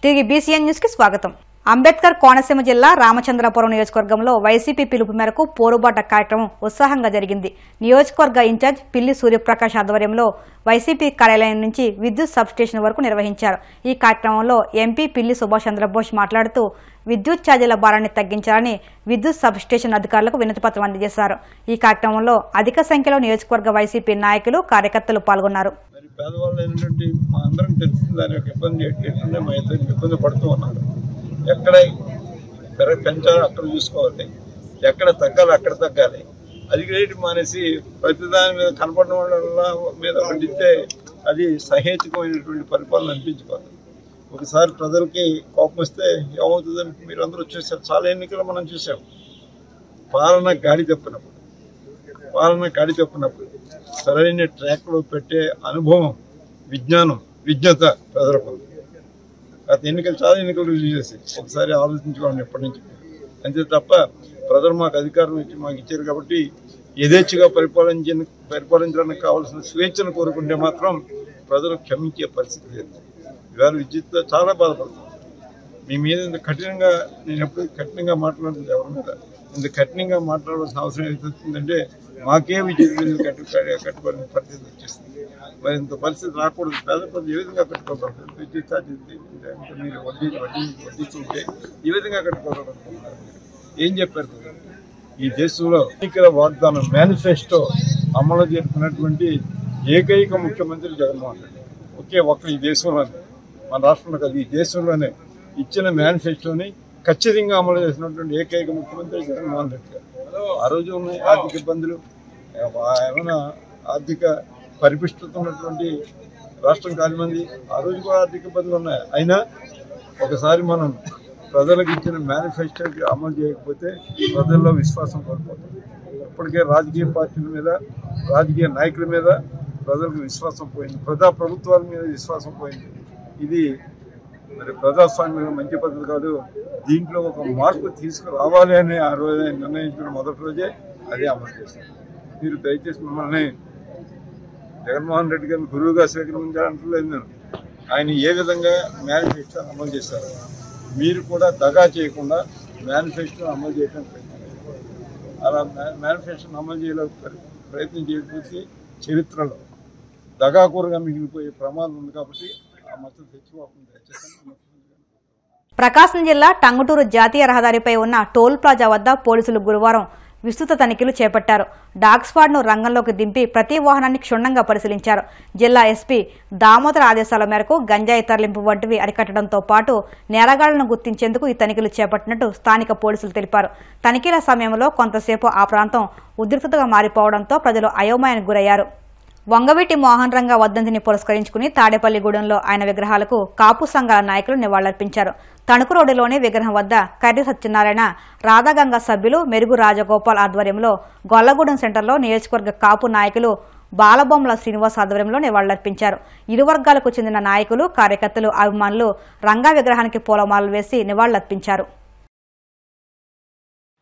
తిరిగి BCN news కి స్వాగతం. అంబేద్కర్ కోనసీమ జిల్లా రామచంద్రపురం నియోజకవర్గంలో వైసీపీ పిలుపు మేరకు పోరుబాట కార్యక్రమం ఉత్సాహంగా జరిగింది. నియోజకవర్గ ఇన్ఛార్జ్ పిల్లి సూర్యప్రకాష్ ఆధ్వర్యంలో వైసీపీ కార్యాలయం నుంచి విద్యుత్ సబ్స్టేషన్ వరకు నిర్వహించారు. ఈ కార్యక్రమంలో ఎంపీ పిల్లి సుభాష్ చంద్రబోస్ మాట్లాడుతూ విద్యుత్ ఛార్జీల భారాన్ని తగ్గించాలని విద్యుత్ సబ్స్టేషన్ అధికారులకు వినతిపత్రం అందజేశారు. ఈ కార్యక్రమంలో అధిక సంఖ్యలో నియోజకవర్గ వైసీపీ నాయకులు కార్యకర్తలు పాల్గొన్నారు. ఎక్కడ పెంచాలో అక్కడ చూసుకోవాలి, ఎక్కడ తగ్గాలి అక్కడ తగ్గాలి. అది రేటు మానేసి ప్రతిదాని మీద కనపడిన వాళ్ళ మీద పండితే అది సహేతుకమైనటువంటి పరిపాలన అనిపించుకోవాలి. ఒకసారి ప్రజలకి కోపం వస్తే ఏమవుతుందని మీరు అందరూ చూసారు. చాలా ఎన్నికలు మనం చూసాం. పాలన గాడి తప్పినప్పుడు సరైన ట్రాక్లో పెట్టే అనుభవం, విజ్ఞత ప్రజలకు గత ఎన్నికలు చాలా ఎన్నికలు రుజువు చేసి ఒకసారి ఆలోచించుకోండి ఎప్పటి నుంచి. అంతే తప్ప ప్రజలు మాకు అధికారం ఇచ్చి మాకు ఇచ్చారు కాబట్టి యథేచ్ఛగా పరిపాలించడానికి కావాల్సిన స్వేచ్ఛను కోరుకుంటే మాత్రం ప్రజలు క్షమించే పరిస్థితి లేదు. ఇవాళ విద్యుత్తో చాలా బాధపడుతుంది. మీ మీద ఇంత కఠినంగా నేను ఎప్పుడు కఠినంగా మాట్లాడుతుంది ఎవరి మీద ఇంత కఠినంగా మాట్లాడాల్సిన అవసరం ఏమవుతుందంటే మాకే విద్యుత్ బిల్లులు కట్టుకోవాలని పరిస్థితి వచ్చేస్తుంది. మరి ఇంత పరిస్థితి రాకూడదు. పేద ప్రజలు ఏ విధంగా కట్టుకోగలరు? విద్యుత్ ఛార్జీలు మీరు వడ్డీస్తుంటే ఈ విధంగా కట్టుకోగలరు. ఏం చెప్పారు? ఈ దేశంలో ఎన్నికల వాగ్దానం మేనిఫెస్టో అమలు చేస్తున్నటువంటి ఏకైక ముఖ్యమంత్రి జగన్మోహన్ రెడ్డి. ఒక్క ఈ దేశంలోనే, మన రాష్ట్రంలో కాదు, ఈ దేశంలోనే ఇచ్చిన మేనిఫెస్టోని ఖచ్చితంగా అమలు చేసినటువంటి ఏకైక ముఖ్యమంత్రి జగన్మోహన్ రెడ్డి గారు. ఆ రోజు ఉన్నాయి ఆర్థిక ఇబ్బందులు, ఏమైనా ఆర్థిక పరిపుష్టత ఉన్నటువంటి రాష్ట్రం కానివ్వండి, ఆ రోజు కూడా ఆర్థిక ఇబ్బందులు ఉన్నాయి. అయినా ఒకసారి మనం ప్రజలకు ఇచ్చిన మేనిఫెస్టోకి అమలు చేయకపోతే ప్రజల్లో విశ్వాసం కోల్పోతుంది. ఇప్పటికే రాజకీయ పార్టీల మీద, రాజకీయ నాయకుల మీద ప్రజలకు విశ్వాసం పోయింది, ప్రభుత్వాల మీద విశ్వాసం పోయింది. ఇది మరి ప్రజాస్వామ్యంలో మంచి పద్ధతి కాదు. దీంట్లో ఒక మార్పు తీసుకురావాలి అని ఆ రోజు నిర్ణయించిన మొదటి రోజే అదే అమలు చేశారు. మీరు దయచేసి మిమ్మల్ని జగన్మోహన్ రెడ్డి గారిని గురువుగా స్వీకరించాలంటలేదు నేను. ఆయన ఏ విధంగా మేనిఫెస్టో అమలు చేశారు, మీరు కూడా దగా చేయకుండా మేనిఫెస్టో అమలు చేయడం ప్రయత్నం. అలా మేనిఫెస్టోని అమలు చేయలేక ప్రయత్నం చేయకపోతే చరిత్రలో దగాకూరగా మిగిలిపోయే ప్రమాదం ఉంది. కాబట్టి ఆ మద్దతు తెచ్చిపోకుండా ప్రకాశం జిల్లా టంగుటూరు జాతీయ రహదారిపై ఉన్న టోల్ ప్లాజా వద్ద పోలీసులు గురువారం విస్తృత తనిఖీలు చేపట్టారు. డాగ్ స్క్వాడ్ను రంగంలోకి దింపి ప్రతి వాహనాన్ని క్షుణ్ణంగా పరిశీలించారు. జిల్లా ఎస్పీ దామోదర్ ఆదేశాల మేరకు గంజాయి తరలింపు వంటివి అరికట్టడంతో పాటు నేరగాళ్లను గుర్తించేందుకు ఈ తనిఖీలు చేపట్టినట్టు స్థానిక పోలీసులు తెలిపారు. తనిఖీల సమయంలో కొంతసేపు ఆ ప్రాంతం ఉద్రిక్తతగా మారిపోవడంతో ప్రజలు అయోమయానికి గురయ్యారు. వంగవీటి మోహన్ రంగ వర్ధంతిని పురస్కరించుకుని తాడేపల్లిగూడెంలో ఆయన విగ్రహాలకు కాపు సంఘాల నాయకులు నివాళులర్పించారు. తణుకు రోడ్డులోని విగ్రహం వద్ద కర్రి సత్యనారాయణ, రాధాగంగ సభ్యులు మెరుగు రాజగోపాల్ ఆధ్వర్యంలో గొల్లగూడెం సెంటర్లో నియోజకవర్గ కాపు నాయకులు బాలబొమ్మల శ్రీనివాస్ ఆధ్వర్యంలో నివాళులర్పించారు. ఇరు వర్గాలకు చెందిన నాయకులు, కార్యకర్తలు, అభిమానులు రంగా విగ్రహానికి పూలమాలలు వేసి నివాళులర్పించారు.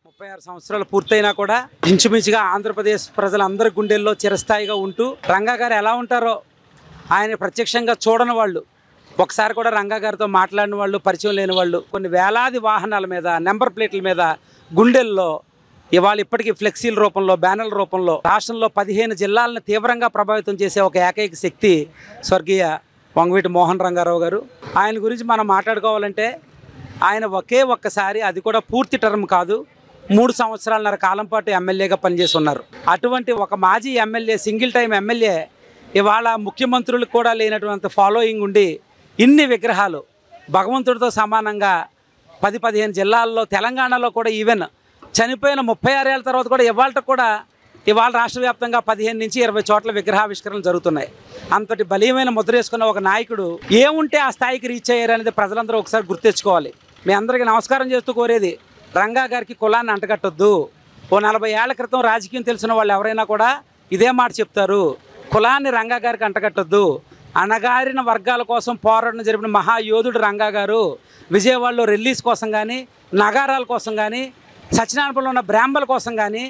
36 సంవత్సరాలు పూర్తయినా కూడా ఇంచుమించుగా ఆంధ్రప్రదేశ్ ప్రజలందరి గుండెల్లో చిరస్థాయిగా ఉంటూ రంగా గారు ఎలా ఉంటారో ఆయన ప్రత్యక్షంగా చూడని వాళ్ళు, ఒకసారి కూడా రంగా గారితో మాట్లాడిన వాళ్ళు, పరిచయం లేని వాళ్ళు, కొన్ని వేలాది వాహనాల మీద, నెంబర్ ప్లేట్ల మీద గుండెల్లో ఇవాళ ఇప్పటికీ ఫ్లెక్సీల రూపంలో, బ్యానర్ల రూపంలో రాష్ట్రంలో 15 జిల్లాలను తీవ్రంగా ప్రభావితం చేసే ఒక ఏకైక శక్తి స్వర్గీయ వంగవీటి మోహన్ రంగారావు గారు. ఆయన గురించి మనం మాట్లాడుకోవాలంటే ఆయన ఒక్కసారి, అది కూడా పూర్తి టర్మ్ కాదు, 3 సంవత్సరాలన్నర కాలం పాటు ఎమ్మెల్యేగా పనిచేసి ఉన్నారు. అటువంటి ఒక మాజీ ఎమ్మెల్యే, సింగిల్ టైం ఎమ్మెల్యే ఇవాళ ముఖ్యమంత్రులకు కూడా లేనటువంటి ఫాలోయింగ్ ఉండి ఇన్ని విగ్రహాలు భగవంతుడితో సమానంగా 10-15 జిల్లాల్లో, తెలంగాణలో కూడా ఈవెన్ చనిపోయిన 36 ఏళ్ల తర్వాత కూడా ఇవాళ రాష్ట్ర వ్యాప్తంగా 15 నుంచి 20 చోట్ల విగ్రహావిష్కరణలు జరుగుతున్నాయి. అంతటి బలీయమైన ముద్ర వేసుకున్న ఒక నాయకుడు ఏముంటే ఆ స్థాయికి రీచ్ అయ్యారు అనేది ప్రజలందరూ ఒకసారి గుర్తెచ్చుకోవాలి. మీ అందరికీ నమస్కారం చేస్తూ కోరేది, రంగా గారికి కులాన్ని అంటగట్టొద్దు. ఓ 40 ఏళ్ల క్రితం రాజకీయం తెలిసిన వాళ్ళు ఎవరైనా కూడా ఇదే మాట చెప్తారు, కులాన్ని రంగా గారికి అంటగట్టొద్దు. అణగారిన వర్గాల కోసం పోరాటం జరిపిన మహాయోధుడు రంగా గారు. విజయవాడలో రిలీజ్ కోసం కానీ, నగారాల కోసం కానీ, సత్యనారాయణపురంలో ఉన్న బ్రాహ్మణుల కోసం కానీ,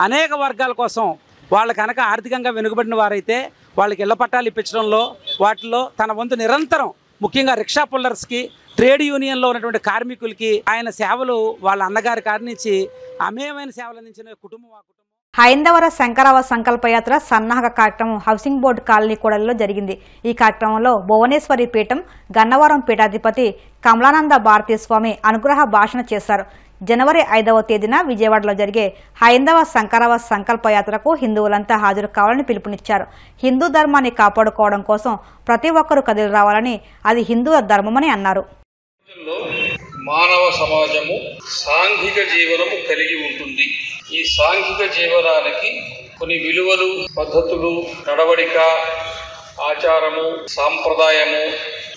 అనేక వర్గాల కోసం వాళ్ళు కనుక ఆర్థికంగా వెనుకబడిన వారైతే వాళ్ళకి ఇళ్ల పట్టాలు ఇప్పించడంలో వాటిలో తన వంతు నిరంతరం, ముఖ్యంగా రిక్షా పుల్లర్స్కి, ట్రేడ్ యూనియన్లో ఉన్నటువంటి కార్మికులకి ఆయన సేవలు వాళ్ళ అన్నగారి కాడి నుంచి అమేయమైన సేవలు అందించిన కుటుంబం. హైందవర శంకరవ సంకల్పయాత్ర సన్నాహక కార్యక్రమం హౌసింగ్ బోర్డు కాలనీ కూడలిలో జరిగింది. ఈ కార్యక్రమంలో భువనేశ్వరి పీఠం గన్నవరం పీఠాధిపతి కమలానంద భారతీ స్వామి అనుగ్రహ భాషణ చేశారు. జనవరి 5వ తేదీన విజయవాడలో జరిగే హైందవ శంకరవ సంకల్పయాత్రకు హిందువులంతా హాజరు కావాలని పిలుపునిచ్చారు. హిందూ ధర్మాన్ని కాపాడుకోవడం కోసం ప్రతి ఒక్కరూ కదిలి రావాలని, అది హిందువుల ధర్మమని అన్నారు. మానవ సమాజము సాంఘిక జీవనము కలిగి ఉంటుంది. ఈ సాంఘిక జీవనానికి కొన్ని విలువలు, పద్ధతులు, నడవడిక, ఆచారము, సాంప్రదాయము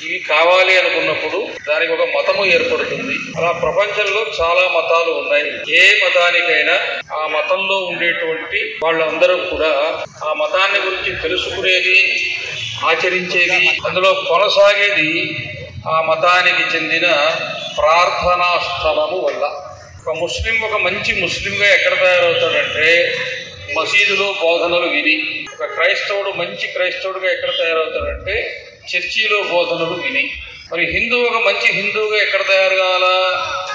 ఇవి కావాలి అనుకున్నప్పుడు దానికి ఒక మతము ఏర్పడుతుంది. అలా ప్రపంచంలో చాలా మతాలు ఉన్నాయి. ఏ మతానికైనా ఆ మతంలో ఉండేటువంటి వాళ్ళందరూ కూడా ఆ మతాన్ని గురించి తెలుసుకునేది, ఆచరించేది, అందులో కొనసాగేది ఆ మతానికి చెందిన ప్రార్థనా స్థలము వల్ల. ఒక ముస్లిం ఒక మంచి ముస్లింగా ఎక్కడ తయారవుతాడంటే మసీదులో బోధనలు విని. ఒక క్రైస్తవుడు మంచి క్రైస్తవుడుగా ఎక్కడ తయారవుతాడంటే చర్చిలో బోధనలు విని. మరి హిందువు ఒక మంచి హిందువుగా ఎక్కడ తయారు కావాలా?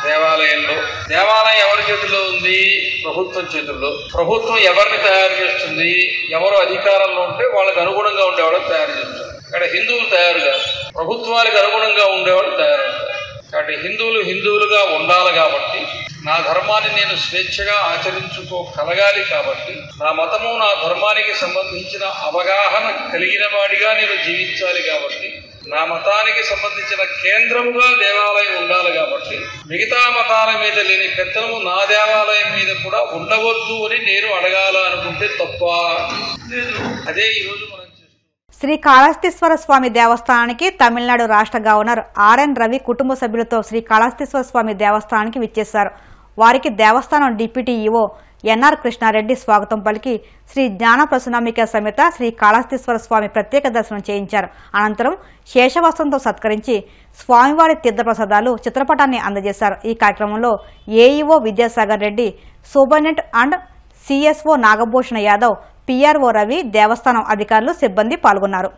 దేవాలయంలో. దేవాలయం ఎవరి చేతుల్లో ఉంది? ప్రభుత్వం చేతుల్లో. ప్రభుత్వం ఎవరిని తయారు చేస్తుంది? ఎవరు అధికారంలో ఉంటే వాళ్ళకి అనుగుణంగా ఉండేవాళ్ళని తయారు చేస్తుంది. ఇక్కడ హిందువులు తయారు కాదు, ప్రభుత్వానికి అనుగుణంగా ఉండేవాళ్ళు తయారవుతారు. కాబట్టి హిందువులు హిందువులుగా ఉండాలి. కాబట్టి నా ధర్మాన్ని నేను స్వేచ్ఛగా ఆచరించుకోగలగాలి. కాబట్టి నా మతము, నా ధర్మానికి సంబంధించిన అవగాహన కలిగిన వాడిగా నేను జీవించాలి. కాబట్టి నా మతానికి సంబంధించిన కేంద్రముగా దేవాలయం ఉండాలి. కాబట్టి మిగతా మతాల మీద లేని పెత్తనము నా దేవాలయం మీద కూడా ఉండవద్దు అని నేను అడగాల అనుకుంటే తప్ప లేదు. అదే ఈరోజు మనం శ్రీ కాళహస్తీశ్వర స్వామి దేవస్థానానికి తమిళనాడు రాష్ట్ర గవర్నర్ ఆర్ఎన్ రవి కుటుంబ సభ్యులతో శ్రీ కాళహస్తీశ్వర స్వామి దేవస్థానానికి విచ్చేశారు. వారికి దేవస్థానం డిప్యూటీ ఈవో ఎన్ఆర్ కృష్ణారెడ్డి స్వాగతం పలికి శ్రీ జ్ఞాన ప్రసన్నాంబిక సమేత శ్రీ కాళహస్తీశ్వర స్వామి ప్రత్యేక దర్శనం చేయించారు. అనంతరం శేషవస్త్రంతో సత్కరించి స్వామివారి తీర్థప్రసాదాలు చిత్రపటాన్ని అందజేశారు. ఈ కార్యక్రమంలో AEO Vidyasagar Reddy, superintendent and CSO Nagabhushana Yadav, PRO Ravi, దేవస్థానం అధికారులు, సిబ్బంది పాల్గొన్నారు.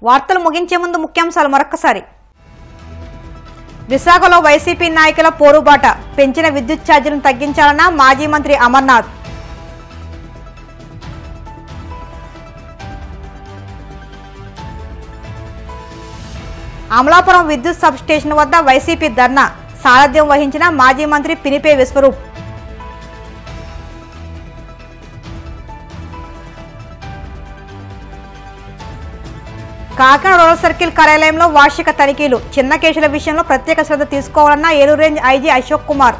వార్తలు ముగించే ముందు ముఖ్యాంశాలు మరొకసారి. విశాఖలో వైసీపీ నాయకుల పోరుబాట, పెంచిన విద్యుత్ ఛార్జీలను తగ్గించాలన్న మాజీ మంత్రి అమర్నాథ్. అమలాపురం విద్యుత్ సబ్ స్టేషన్ వద్ద వైసీపీ ధర్నా, సారథ్యం వహించిన మాజీ మంత్రి పినిపే విశ్వరూప్. కాకినాడ రూరల్ సర్కిల్ కార్యాలయంలో వార్షిక తనిఖీలు, చిన్న కేసుల విషయంలో ప్రత్యేక శ్రద్ధ తీసుకోవాలన్న ఏలూరు రేంజ్ ఐజీ అశోక్ కుమార్.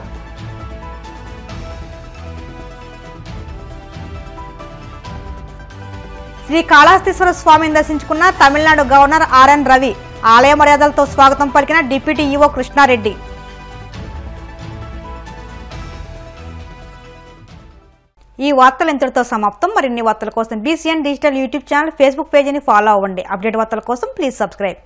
శ్రీ కాళహస్తీశ్వర స్వామిని దర్శించుకున్న తమిళనాడు గవర్నర్ ఆర్ఎన్ రవి, ఆలయ మర్యాదలతో స్వాగతం పలికిన డిప్యూటీ ఈవో కృష్ణారెడ్డి. ఈ వార్తలు ఇంతటితో సమాప్తం. మరిన్ని వార్తల కోసం BCN digital YouTube channel, Facebook పేజీని ఫాలో అవ్వండి. అప్డేట్ వార్తల కోసం ప్లీజ్ సబ్స్క్రైబ్.